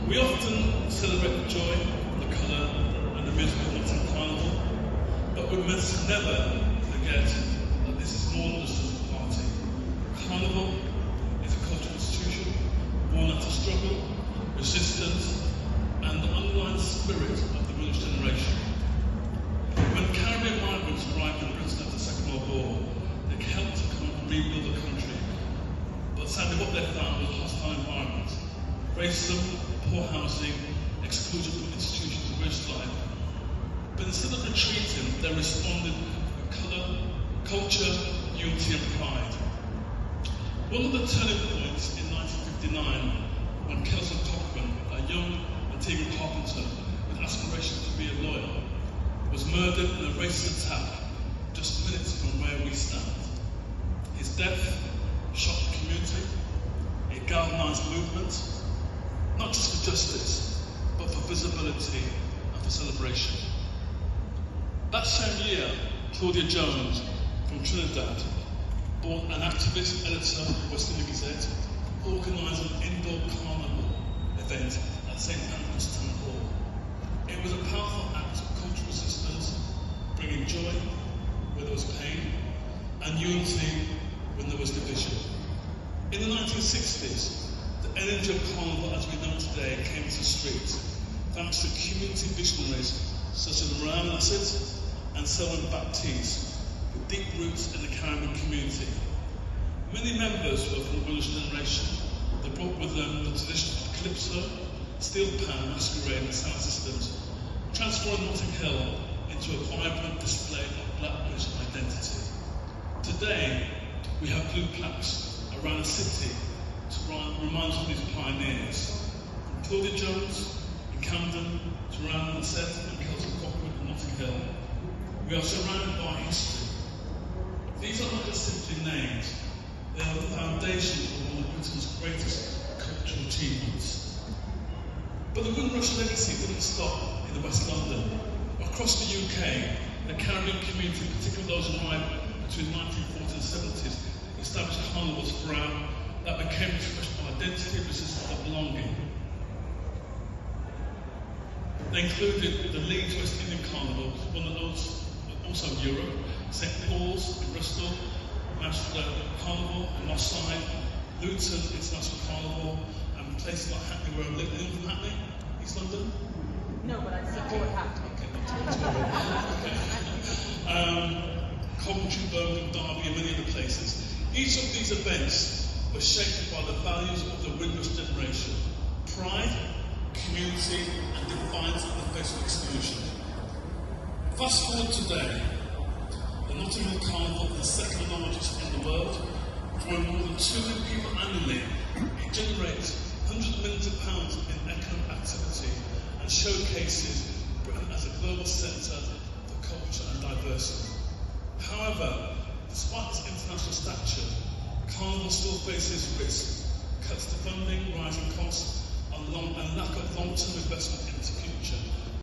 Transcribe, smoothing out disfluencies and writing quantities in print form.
We often celebrate the joy, the colour and the music of Nottingham Carnival, but we must never forget that this is more than just a party. Carnival is a cultural institution born out of struggle, resistance and the underlying spirit of the British generation. When Caribbean migrants arrived in Britain after the Second World War, they helped to come and rebuild the country. But sadly what they found was a hostile environment, racism, poor housing, exclusion from institutions of British life. But instead of retreating, they responded with colour, culture, unity and pride. One of the turning points in 1959, when Kelson Cochrane, a young Antiguan carpenter with aspirations to be a lawyer, was murdered in a racist attack just minutes from where we stand. His death shocked the community, it galvanised movement, not just for justice, but for visibility and for celebration. That same year, Claudia Jones from Trinidad, born an activist editor of the West Indian Gazette, organised an indoor carnival event at St Pancras Town Hall. It was a powerful act of cultural resistance, bringing joy where there was pain and unity when there was division. In the 1960s, the energy of Carnival as we know today came to the streets, thanks to community visionaries such as Vernon OBE and Selwyn Baptiste, with deep roots in the Caribbean community. Many members were from the British generation. They brought with them the tradition of calypso, steel pan, masquerade and sound systems, transforming Notting Hill into a vibrant display of Black British identity. Today, we have blue plaques around the city to remind us of these pioneers. From Claudia Jones in Camden to Vernon OBE and Kelson Cochrane in Notting Hill, we are surrounded by history. These are not just simply names, they are the foundation of one of Britain's greatest cultural achievements. But the Windrush legacy didn't stop in the West London. Across the UK, the Caribbean community, particularly those who arrived between 1940s and 70s, established carnivals throughout that became an expression of identity, resistance and belonging. They included the Leeds West Indian Carnival, one of those also in Europe, St Paul's in Bristol, Manchester Carnival in Marseille, Luton International Carnival, and places like Hackney where I live. Anyone from Hackney? East London? No, but I support Hackney. Coventry, Birmingham, Derby and many other places. Each of these events was shaped by the values of the Windrush generation: pride, community and defiance in the face of exclusion. Fast forward today, the Nottingham Carnival is the second largest in the world, drawing more than 2 million people annually. It generates hundreds of millions of pounds in economic activity and showcases Britain as a global centre for culture and diversity. However, despite its international stature, Carnival still faces risks, cuts to funding, rising costs, and lack of long-term investment into the future.